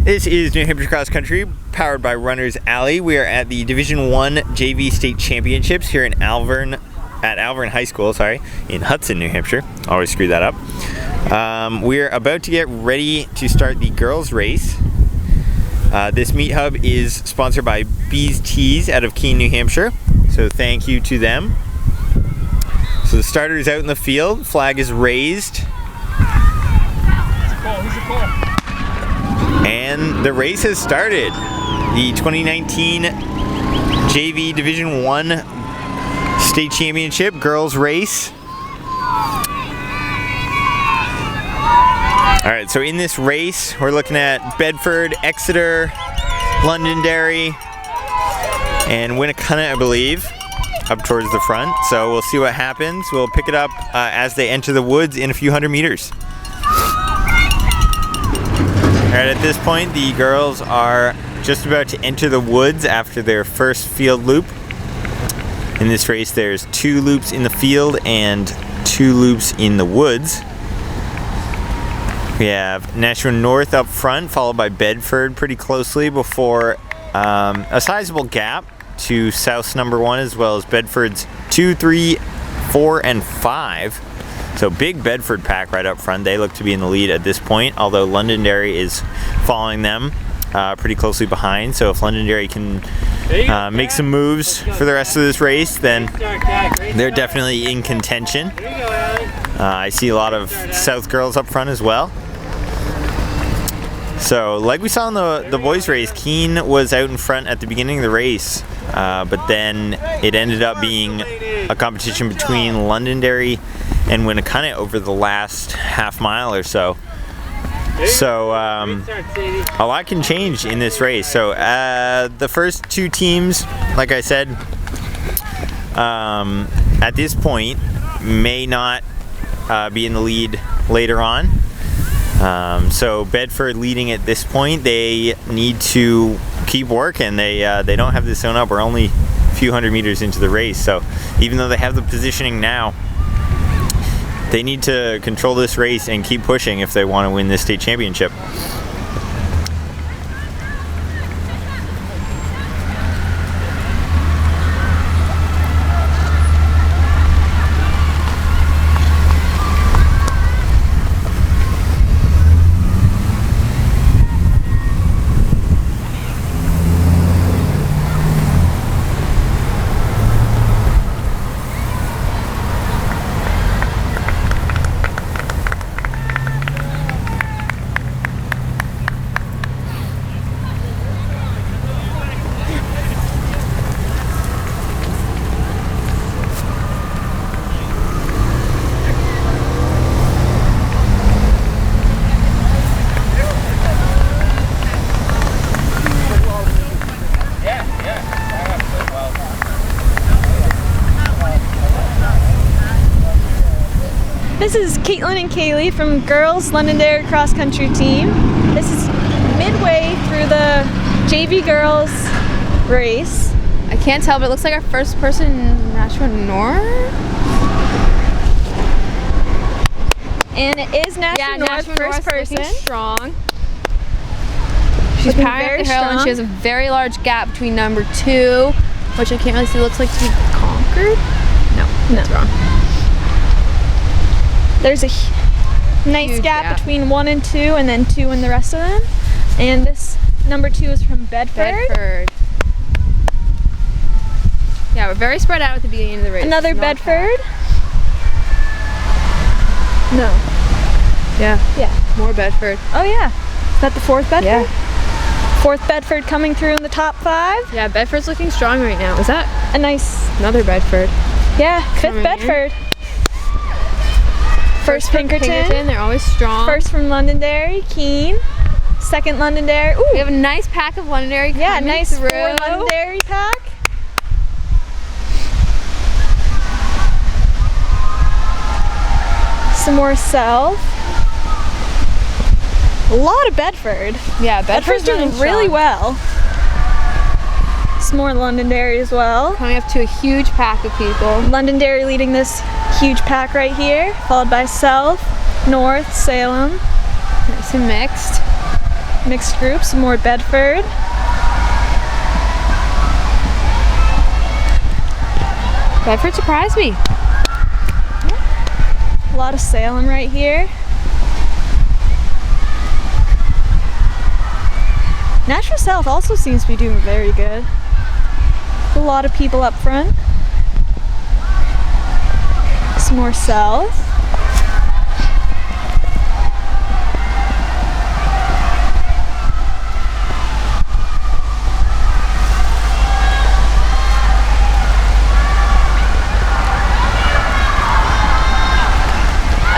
This is New Hampshire Cross Country, powered by Runners Alley. We are at the Division 1 JV State Championships here in Alvern High School, in Hudson, New Hampshire. Always screw that up. We're about to get ready to start the girls' race. This meet hub is sponsored by Bees Tees out of Keene, New Hampshire. So thank you to them. So the starter is out in the field. Flag is raised. And the race has started. The 2019 JV Division 1 State Championship girls race. Alright, so in this race, we're looking at Bedford, Exeter, Londonderry, and Winnacunnet, I believe, up towards the front. So we'll see what happens. We'll pick it up as they enter the woods in a few hundred meters. Alright, at this point, the girls are just about to enter the woods after their first field loop. In this race, there's 2 loops in the field and 2 loops in the woods. We have Nashua North up front, followed by Bedford pretty closely before a sizable gap to South's number 1, as well as Bedford's 2, 3, 4, and 5. So big Bedford pack right up front. They look to be in the lead at this point, although Londonderry is following them pretty closely behind. So if Londonderry can make some moves for the rest of this race, then they're definitely in contention. I see a lot of South girls up front as well. So like we saw in the boys race, Keene was out in front at the beginning of the race, but then it ended up being a competition between Londonderry and Winnacunnet over the last half mile or so. So a lot can change in this race. So the first 2 teams, like I said, at this point may not be in the lead later on. So Bedford leading at this point, they need to keep working. They don't have this zone up. We're only a few hundred meters into the race, so even though they have the positioning now, they need to control this race and keep pushing if they want to win this state championship. This is Caitlin and Kaylee from Girls Londonderry Cross Country Team. This is midway through the JV Girls race. I can't tell, but it looks like our first person in Nashua North. And it is Nashua North first person. Strong. She's powering up the hill and she has a very large gap between number 2, which I can't really see, looks like to be Concord. No, that's wrong. There's a nice Huge gap between 1 and 2, and then 2 in the rest of them. And this number 2 is from Bedford. Yeah, we're very spread out at the beginning of the race. Another Bedford. No. Yeah. More Bedford. Oh yeah. Is that the 4th Bedford? Yeah. 4th Bedford coming through in the top 5. Yeah, Bedford's looking strong right now. Is that A nice, another Bedford? yeah, 5th Coming in. Bedford. First Pinkerton. They're always strong. First from Londonderry, Keene. 2nd Londonderry. Ooh, We have a nice pack of Londonderry yeah, coming nice through. 4 Londonderry pack. Some more South. A lot of Bedford. Yeah, Bedford's doing really well. Some more Londonderry as well. Coming up to a huge pack of people. Londonderry leading this huge pack right here, followed by South, North, Salem. Nice and mixed. mixed groups, more Bedford. Bedford surprised me. A lot of Salem right here. Nashua South also seems to be doing very good. A lot of people up front. Some more South.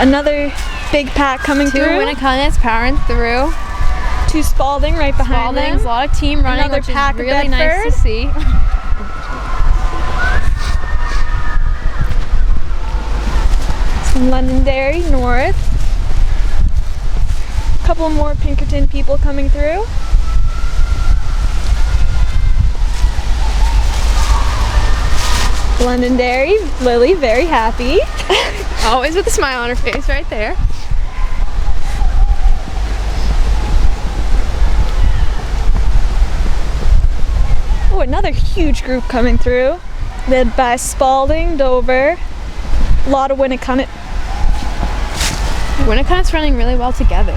Another big pack coming Two through. Winnicunnets powering through. Two Spalding right behind Spalding's, a them. lot of team running, Another which pack is of really nice to Bedford. see. Some Londonderry North. A couple more Pinkerton people coming through. Londonderry, Lily, very happy. Always with a smile on her face right there. Oh, another huge group coming through, led by Spalding, Dover, a lot of Winnicunnet. Winnicunnet's running really well together.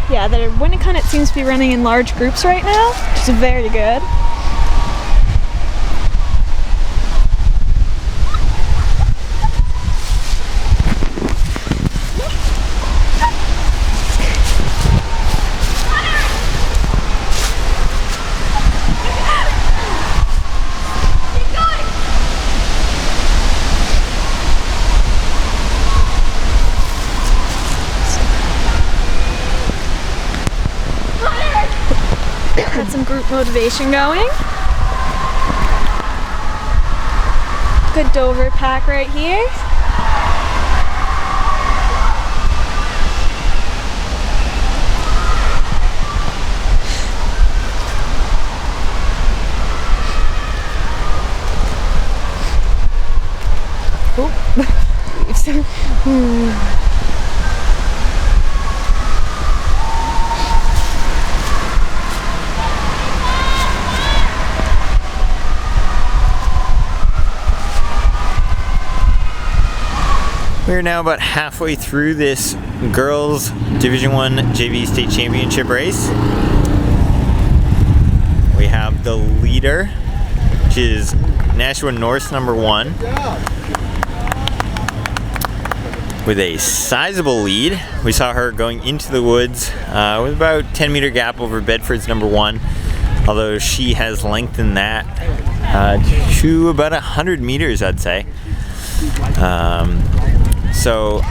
Yeah, the Winnicunnet seems to be running in large groups right now, which is very good. Got some group motivation going. Good Dover pack right here. We're now about halfway through this girls Division I JV State Championship race. We have the leader, which is Nashua North number 1, with a sizable lead. We saw her going into the woods with about 10-meter gap over Bedford's number 1, although she has lengthened that to about 100 meters, I'd say. So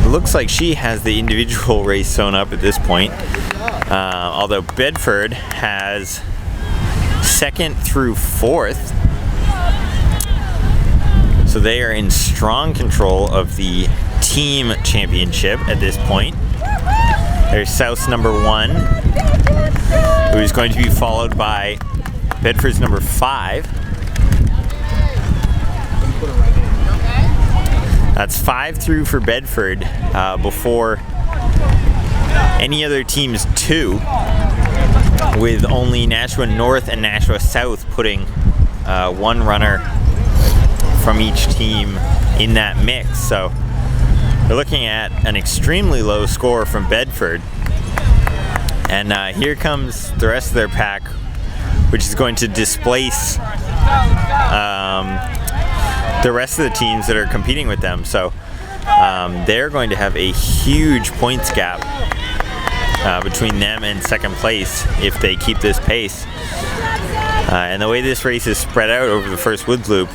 it looks like she has the individual race sewn up at this point, although Bedford has 2nd through 4th, so they are in strong control of the team championship at this point. There's South's number 1, who is going to be followed by Bedford's number 5. That's 5 through for Bedford before any other team's 2, with only Nashua North and Nashua South putting one runner from each team in that mix. So we're looking at an extremely low score from Bedford. And here comes the rest of their pack, which is going to displace the rest of the teams that are competing with them. So they're going to have a huge points gap between them and 2nd place if they keep this pace. And the way this race is spread out over the first woods loop,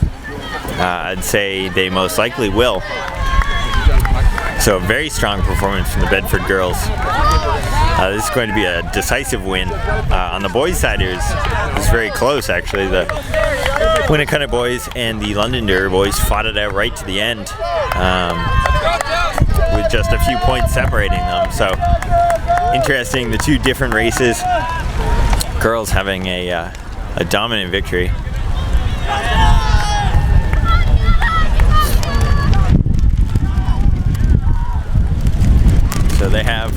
I'd say they most likely will. So a very strong performance from the Bedford girls. This is going to be a decisive win. On the boys' side, it was very close, actually. The Winnicunnet boys and the Londonderry boys fought it out right to the end, with just a few points separating them. So interesting, the two different races. Girls having a dominant victory. So they have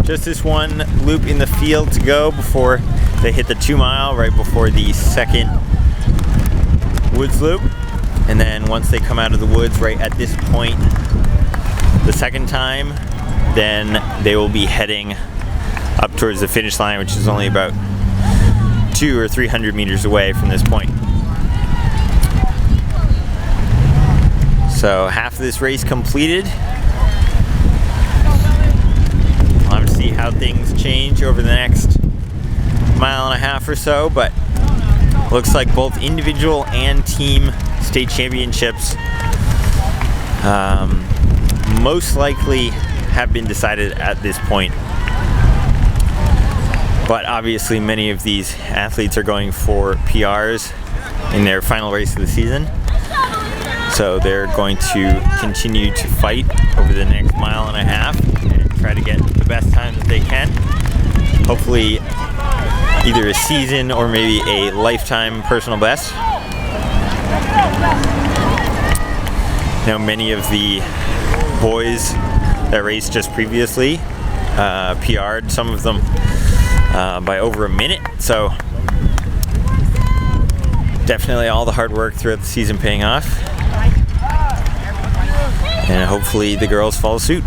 just this one loop in the field to go before they hit the 2 mile, right before the second woods loop. And then once they come out of the woods right at this point the second time, then they will be heading up towards the finish line, which is only about 200 or 300 meters away from this point. So half of this race completed. We'll have to see how things change over the next mile and a half or so, but looks like both individual and team state championships most likely have been decided at this point. But obviously many of these athletes are going for PRs in their final race of the season. So they're going to continue to fight over the next mile and a half and try to get the best time that they can. Hopefully either a season or maybe a lifetime personal best. Now many of the boys that raced just previously PR'd, some of them by over a minute. So definitely all the hard work throughout the season paying off. And hopefully the girls follow suit.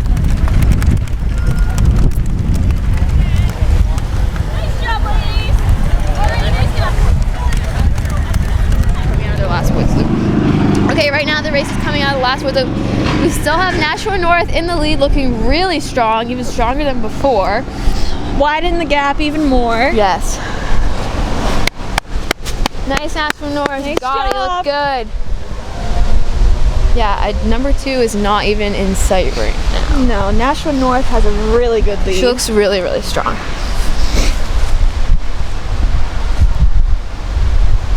Okay, right now the race is coming out of the last woods. We still have Nashua North in the lead, looking really strong, even stronger than before. Widen the gap even more. Yes. Nice Nashua North. Nice Got it. You job. look good. Yeah, number 2 is not even in sight right now. No, Nashua North has a really good lead. She looks really, really strong.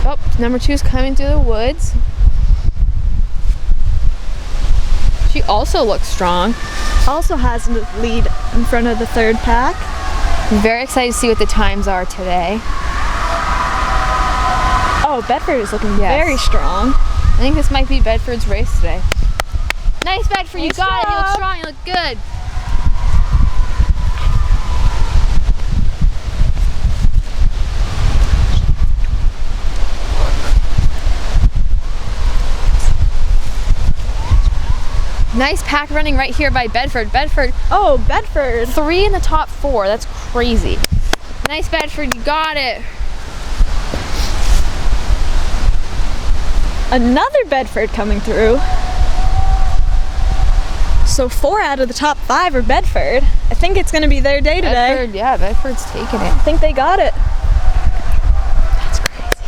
Oh, number 2 is coming through the woods. She also looks strong. Also has a lead in front of the third pack. I'm very excited to see what the times are today. Oh, Bedford is looking Yes. very strong. I think this might be Bedford's race today. Nice, Bedford. You Nice got it. You look job. strong. You look good. Nice pack running right here by Bedford. Bedford, Oh, Bedford. 3 in the top 4. That's crazy. Nice, Bedford. You got it. Another Bedford coming through. So 4 out of the top 5 are Bedford. I think it's going to be their day today. Bedford, yeah, Bedford's taking it. I think they got it. That's crazy.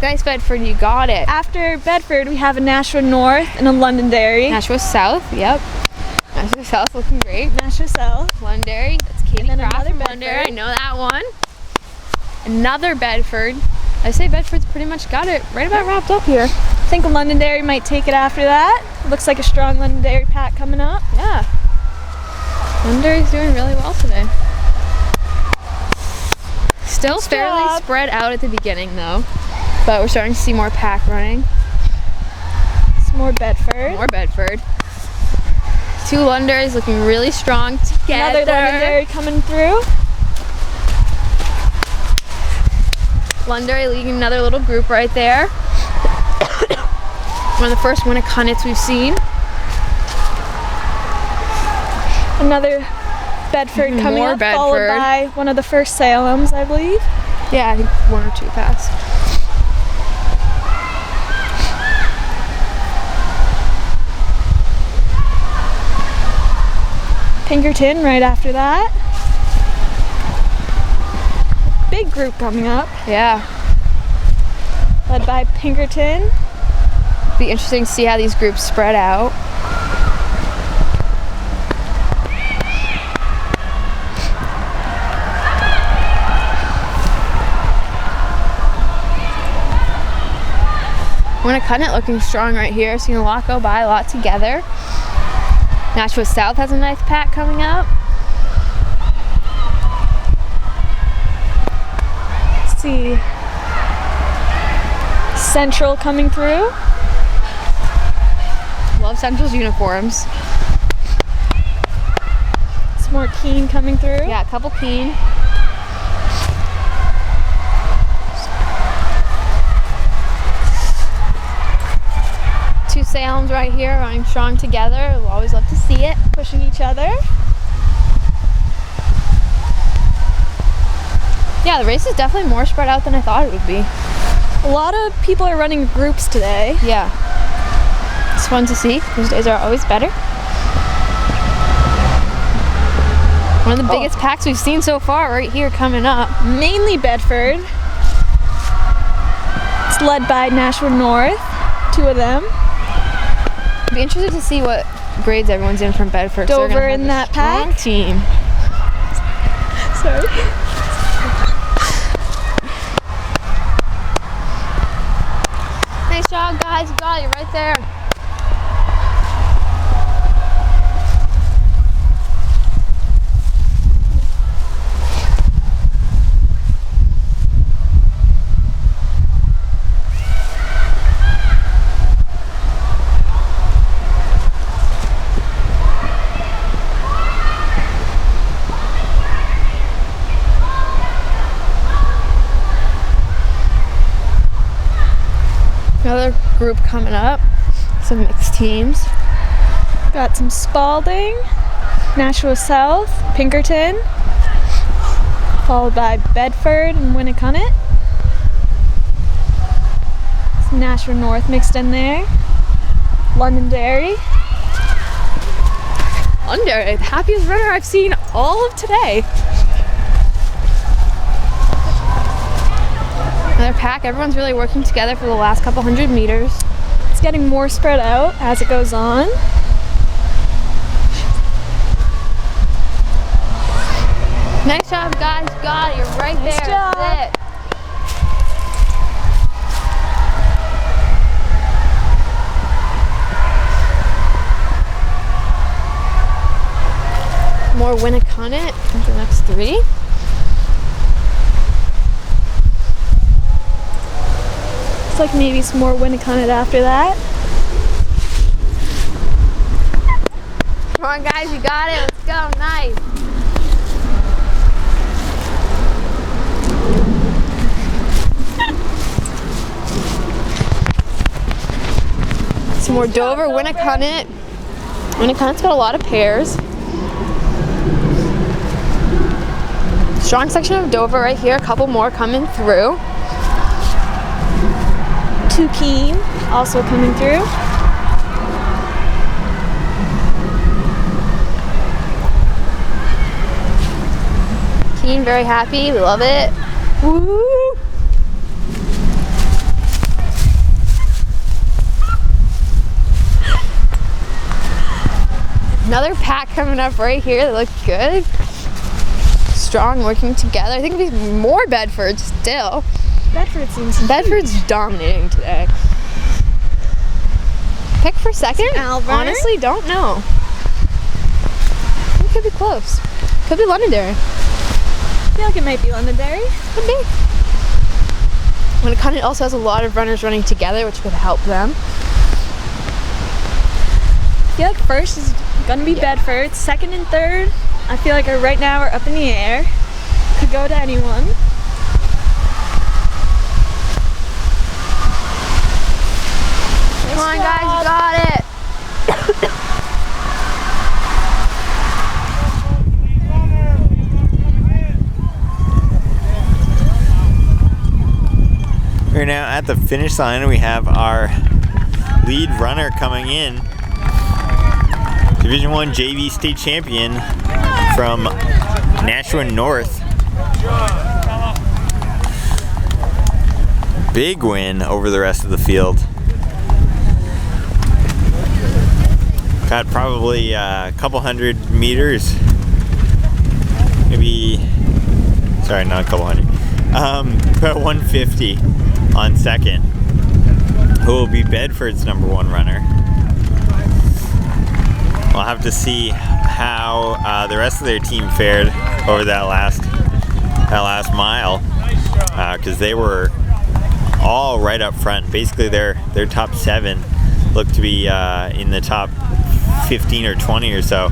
Nice, Bedford. You got it. After Bedford, we have a Nashua North and a Londonderry. Nashua South. Yep. Nashua South looking great. Nashua South. Londonderry. That's Katie And then Craft another from Bedford. Londonderry. I know that one. Another Bedford. I say Bedford's pretty much got it right about wrapped up here. I think Londonderry might take it after that. Looks like a strong Londonderry pack coming up. Yeah. Londonderry's doing really well today. Still Nice fairly job. spread out at the beginning though, but we're starting to see more pack running. Some more Bedford. More Bedford. 2 Londonderrys looking really strong together. Another Londonderry coming through. Londonderry leading another little group right there. One of the first Winnicunnets we've seen. Another Bedford coming More up, followed Bedford. by one of the first Salems, I believe. Yeah, I think 1 or 2 passed. Pinkerton right after that. Big group coming up, Yeah. led by Pinkerton. Be interesting to see how these groups spread out. Winnicunnett looking strong right here. Seeing a lot go by, a lot together. Nashua South has a nice pack coming up. Let's see. Central coming through. Love Central's uniforms. Some more Keene coming through. Yeah, a couple Keene. Two Salems right here running strong together. We'll always love to see it. Pushing each other. Yeah, the race is definitely more spread out than I thought it would be. A lot of people are running groups today. Yeah. It's fun to see. Those days are always better. One of the biggest packs we've seen so far right here coming up. Mainly Bedford. It's led by Nashua North, 2 of them. I'd be interested to see what grades everyone's in from Bedford. Dover They're gonna have in a that strong pack? team. Sorry. Nice job, guys. You got it right there. Another group coming up, some mixed teams. Got some Spalding, Nashua South, Pinkerton, followed by Bedford and Winnicott. Some Nashua North mixed in there. Londonderry. Londonderry, the happiest runner I've seen all of today. Another pack, everyone's really working together for the last couple hundred meters. It's getting more spread out as it goes on. Nice job, guys. You got it. You're right Nice there. job. That's it. More Winnicott in the next 3. Looks like maybe some more Winnicott after that. Come on, guys. You got it. Let's go. Nice. Some more Dover, Winnicott. Winnicott's got a lot of pairs. Strong section of Dover right here. A couple more coming through. 2 Keene also coming through. Keene very happy. We love it. Woo! Another pack coming up right here. They look good. Strong, working together. I think it'd be more Bedford still. Bedford seems Bedford's dominating today. Pick for second? Albert. Honestly, don't know. It could be close. Could be Londonderry. I feel like it might be Londonderry. Could be. Winnicott also has a lot of runners running together, which could help them. I feel like first is gonna be Bedford. Second and third, I feel like right now are up in the air. Could go to anyone. Come on, guys, you got it. We're now at the finish line and we have our lead runner coming in. Division I JV state champion from Nashua North. Big win over the rest of the field. Got probably a couple hundred meters. Maybe, sorry, not a couple hundred. About 150 on second. Who will be Bedford's #1 runner. We'll have to see how the rest of their team fared over that last mile, because they were all right up front. Basically, their top 7 looked to be in the top 15 or 20 or so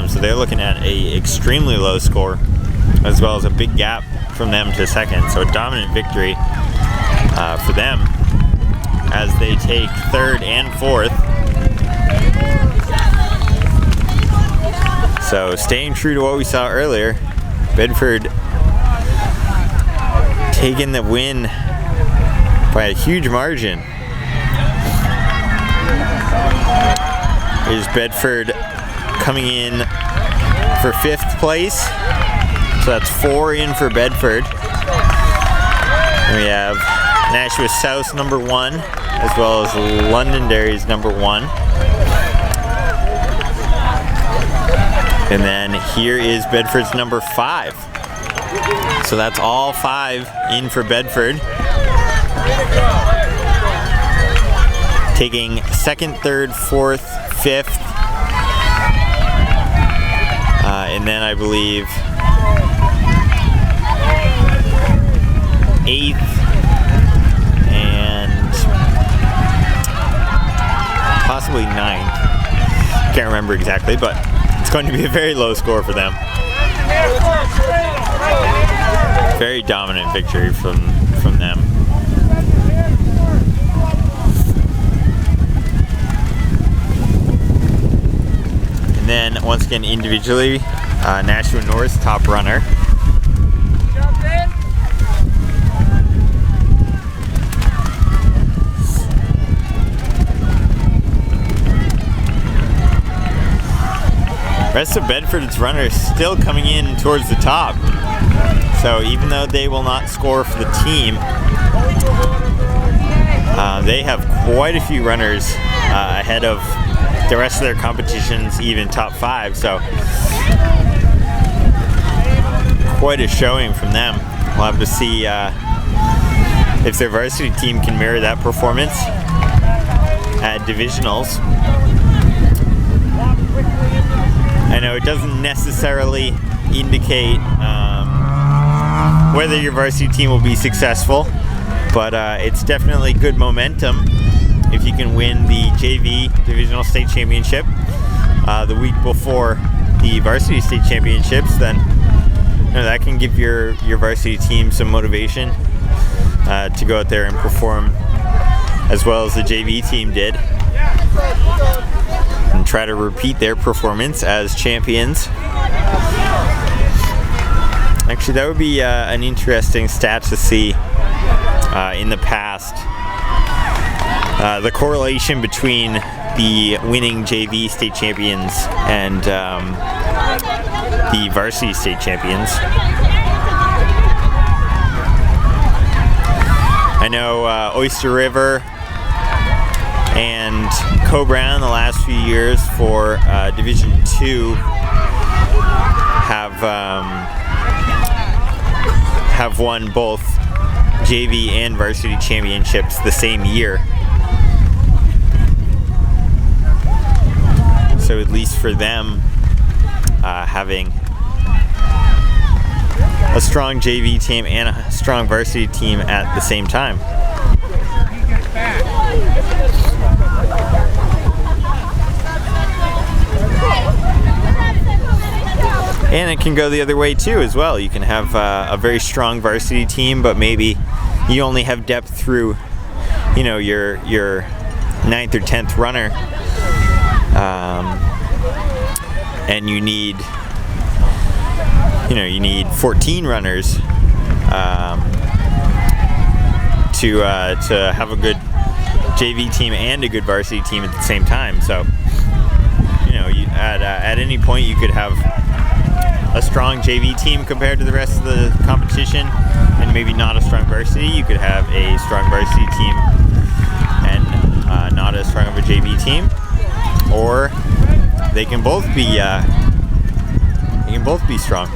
So they're looking at a extremely low score, as well as a big gap from them to second. So a dominant victory for them as they take third and fourth. So staying true to what we saw earlier, Bedford taking the win by a huge margin. Here's Bedford coming in for 5th place. So that's 4 in for Bedford. And we have Nashua South number 1, as well as Londonderry's number 1. And then here is Bedford's number 5. So that's all 5 in for Bedford. Taking 2nd, 3rd, 4th, 5th. And then I believe 8th and possibly 9th. Can't remember exactly, but it's going to be a very low score for them. Very dominant victory from them. And then once again individually, Nashua North's top runner. Rest of Bedford's runners still coming in towards the top. So even though they will not score for the team, they have quite a few runners ahead of the rest of their competitions, even top 5. So quite a showing from them. We'll have to see if their varsity team can mirror that performance at divisionals. I know it doesn't necessarily indicate whether your varsity team will be successful, but it's definitely good momentum if you can win the JV Divisional State Championship the week before the varsity state championships. Then that can give your varsity team some motivation to go out there and perform as well as the JV team did, and try to repeat their performance as champions. Actually, that would be an interesting stat to see in the past. The correlation between the winning JV state champions and the varsity state champions. I know Oyster River and Co-Brown the last few years for Division 2 have won both JV and varsity championships the same year. So at least for them, having a strong JV team and a strong varsity team at the same time. And it can go the other way too as well. You can have a very strong varsity team, but maybe you only have depth through, your 9th or 10th runner, and you need 14 runners to have a good JV team and a good varsity team at the same time. So at any point you could have a strong JV team compared to the rest of the competition, and maybe not a strong varsity. You could have a strong varsity team and not as strong of a JV team, or they can both be strong.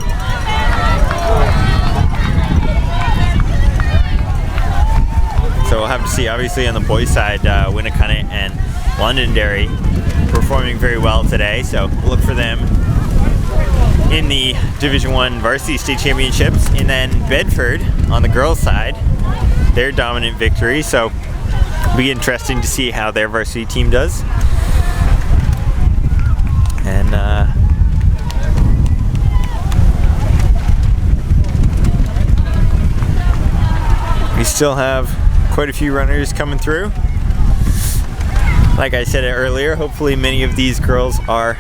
So we'll have to see. Obviously, on the boys' side, Winnacunnet and Londonderry performing very well today. So we'll look for them in the Division 1 Varsity State Championships. And then Bedford on the girls' side, their dominant victory. So it'll be interesting to see how their varsity team does. And still have quite a few runners coming through. Like I said earlier, hopefully many of these girls are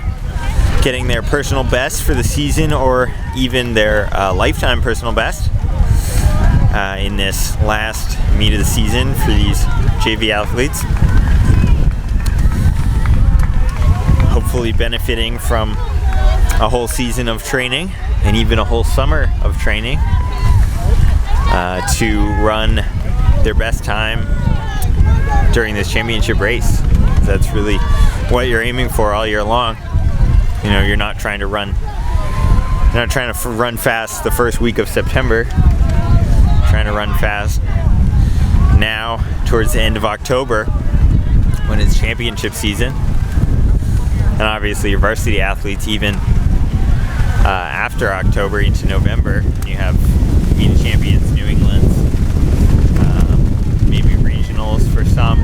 getting their personal best for the season or even their lifetime personal best in this last meet of the season for these JV athletes. Hopefully benefiting from a whole season of training and even a whole summer of training to run their best time during this championship race. That's really what you're aiming for all year long. You know, you're not trying to run fast the first week of September. You're trying to run fast now towards the end of October when it's championship season. And obviously your varsity athletes even after October into November. You have meet champions, New England's, maybe regionals for some,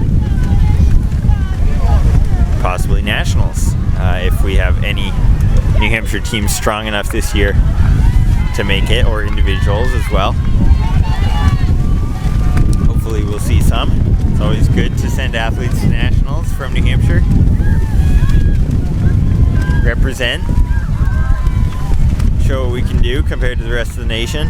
possibly nationals if we have any New Hampshire teams strong enough this year to make it, or individuals as well. Hopefully we'll see some. It's always good to send athletes to nationals from New Hampshire. Represent, show what we can do compared to the rest of the nation.